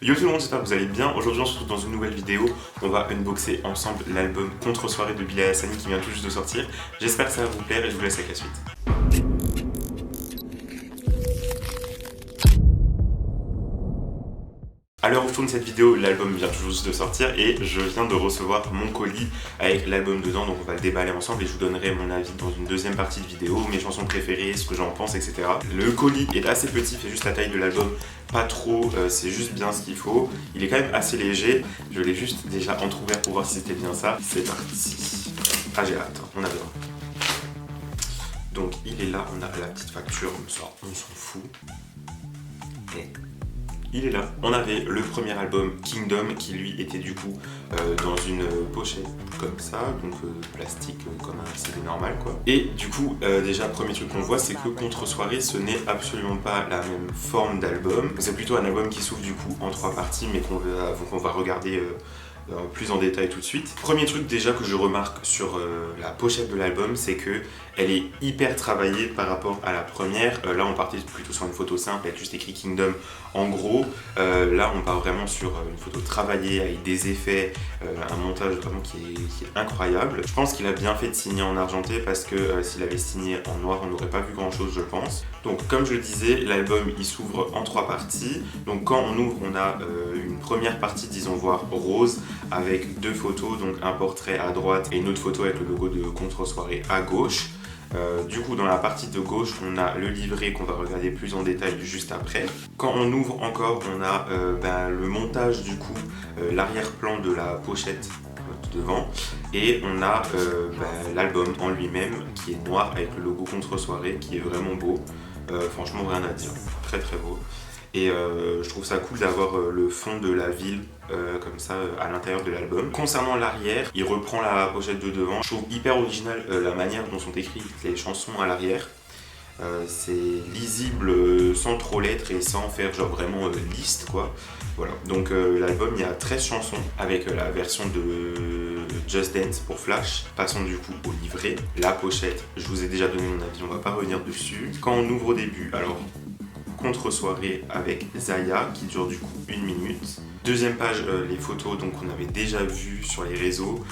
Yo tout le monde, j'espère que vous allez bien. Aujourd'hui on se retrouve dans une nouvelle vidéo. On va unboxer ensemble l'album Contre Soirée de Bilal Hassani qui vient tout juste de sortir. J'espère que ça va vous plaire et je vous laisse avec la suite. À l'heure où je tourne cette vidéo, l'album vient tout juste de sortir et je viens de recevoir mon colis avec l'album dedans, donc on va le déballer ensemble et je vous donnerai mon avis dans une deuxième partie de vidéo, mes chansons préférées, ce que j'en pense, etc. Le colis est assez petit, fait juste la taille de l'album, pas trop, c'est juste bien ce qu'il faut. Il est quand même assez léger, je l'ai juste déjà entrouvert pour voir si c'était bien ça. C'est parti. Ah j'ai hâte, on a besoin. Donc il est là, on a la petite facture, ça on s'en fout. Et il est là. On avait le premier album Kingdom qui lui était du coup dans une pochette comme ça, donc plastique comme un CD normal quoi. Et du coup déjà premier truc qu'on voit c'est que Contre Soirée ce n'est absolument pas la même forme d'album. C'est plutôt un album qui s'ouvre du coup en 3 parties mais qu'on va regarder plus en détail tout de suite. Premier truc déjà que je remarque sur la pochette de l'album, c'est que elle est hyper travaillée par rapport à la première. Là on partait plutôt sur une photo simple avec juste écrit Kingdom en gros. Là on part vraiment sur une photo travaillée avec des effets, un montage vraiment qui est incroyable. Je pense qu'il a bien fait de signer en argenté parce que s'il avait signé en noir on n'aurait pas vu grand chose je pense. Donc comme je le disais, l'album il s'ouvre en 3 parties. Donc quand on ouvre on a une première partie disons voire rose avec 2 photos, donc un portrait à droite et une autre photo avec le logo de Contre Soirée à gauche. Du coup dans la partie de gauche on a le livret qu'on va regarder plus en détail juste après. Quand on ouvre encore on a le montage du coup, l'arrière-plan de la pochette devant et on a l'album en lui-même qui est noir avec le logo Contre Soirée qui est vraiment beau. Franchement rien à dire, très très beau. Et je trouve ça cool d'avoir le fond de la ville comme ça à l'intérieur de l'album. Concernant l'arrière, il reprend la pochette de devant. Je trouve hyper original la manière dont sont écrites les chansons à l'arrière. C'est lisible sans trop l'être et sans faire genre vraiment liste quoi. Voilà, donc l'album il y a 13 chansons avec la version de Just Dance pour Flash. Passons du coup au livret. La pochette, je vous ai déjà donné mon avis, on va pas revenir dessus. Quand on ouvre au début, alors Contre Soirée avec Zaya qui dure du coup 1 minute. Deuxième page, les photos donc qu'on avait déjà vues sur les réseaux.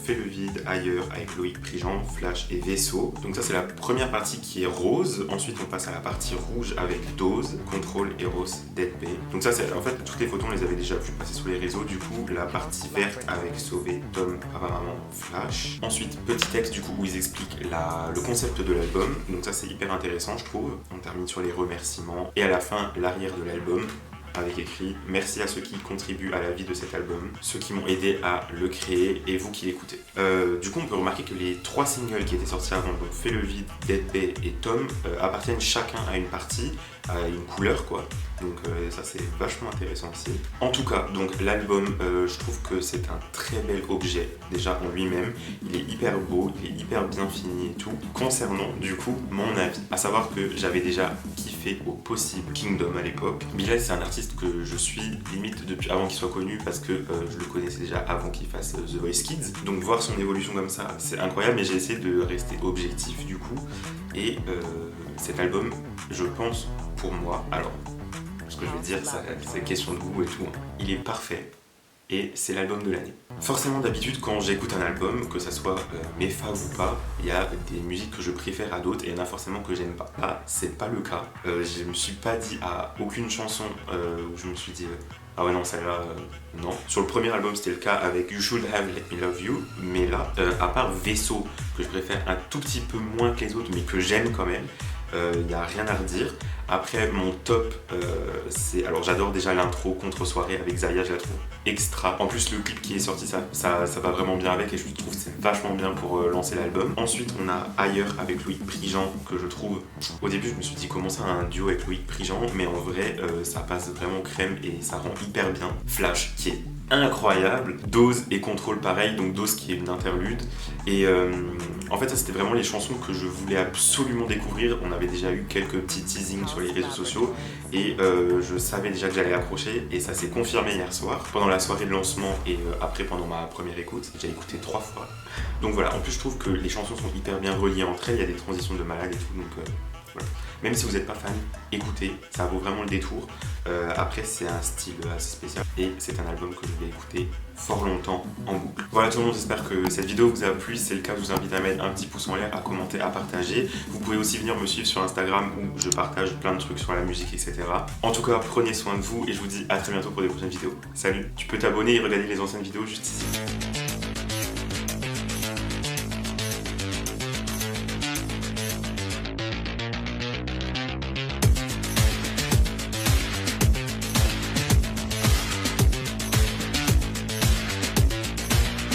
Fais le vide, ailleurs avec Loïc Prigent, Flash et Vaisseau. Donc ça c'est la première partie qui est rose. Ensuite on passe à la partie rouge avec Dose, Control, Eros, Dead Bay. Donc ça c'est en fait toutes les photos on les avait déjà vues passer sur les réseaux. Du coup la partie verte avec Sauvé, Tom, Papa Maman, Flash. Ensuite petit texte du coup où ils expliquent le concept de l'album. Donc ça c'est hyper intéressant je trouve. On termine sur les remerciements. Et à la fin l'arrière de l'album avec écrit « Merci à ceux qui contribuent à la vie de cet album, ceux qui m'ont aidé à le créer et vous qui l'écoutez. » Du coup, on peut remarquer que les 3 singles qui étaient sortis avant, donc Fais le vide, Dead Bay et Tom, appartiennent chacun à une partie, à une couleur quoi. Donc ça c'est vachement intéressant aussi. En tout cas, donc l'album, je trouve que c'est un très bel objet déjà en lui-même. Il est hyper beau, il est hyper bien fini et tout. Concernant du coup mon avis, à savoir que j'avais déjà kiffé au possible Kingdom à l'époque. Bilal c'est un artiste que je suis limite depuis avant qu'il soit connu parce que je le connaissais déjà avant qu'il fasse The Voice Kids. Donc voir son évolution comme ça c'est incroyable, mais j'ai essayé de rester objectif du coup. Et cet album, je pense pour moi, alors ce que je vais dire c'est question de goût et tout, hein. Il est parfait et c'est l'album de l'année. Forcément d'habitude quand j'écoute un album, que ça soit mes faves ou pas, il y a des musiques que je préfère à d'autres et il y en a forcément que j'aime pas. Là c'est pas le cas, je me suis pas dit à aucune chanson où je me suis dit ah ouais non celle-là non. Sur le premier album c'était le cas avec You Should Have Let Me Love You, mais là à part Vaisseau que je préfère un tout petit peu moins que les autres mais que j'aime quand même, il n'y a rien à redire. Après mon top c'est, alors j'adore déjà l'intro Contre Soirée avec Zaya, je la trouve extra. En plus le clip qui est sorti ça va vraiment bien avec et je trouve que c'est vachement bien pour lancer l'album. Ensuite on a Ailleurs avec Loïc Prigent que je trouve, au début je me suis dit comment ça un duo avec Loïc Prigent, mais en vrai ça passe vraiment crème et ça rend hyper bien. Flash qui est incroyable, Dose et Contrôle pareil, donc Dose qui est une interlude et en fait ça c'était vraiment les chansons que je voulais absolument découvrir. On avait déjà eu quelques petits teasings sur les réseaux sociaux et je savais déjà que j'allais accrocher et ça s'est confirmé hier soir pendant la soirée de lancement et après pendant ma première écoute. J'ai écouté 3 fois, donc voilà. En plus je trouve que les chansons sont hyper bien reliées entre elles, il y a des transitions de malade et tout, donc Voilà. Même si vous n'êtes pas fan, écoutez, ça vaut vraiment le détour. Après, c'est un style assez spécial et c'est un album que je vais écouter fort longtemps en boucle. Voilà tout le monde, j'espère que cette vidéo vous a plu. Si c'est le cas, je vous invite à mettre un petit pouce en l'air, à commenter, à partager. Vous pouvez aussi venir me suivre sur Instagram où je partage plein de trucs sur la musique, etc. En tout cas, prenez soin de vous et je vous dis à très bientôt pour des prochaines vidéos. Salut! Tu peux t'abonner et regarder les anciennes vidéos juste ici.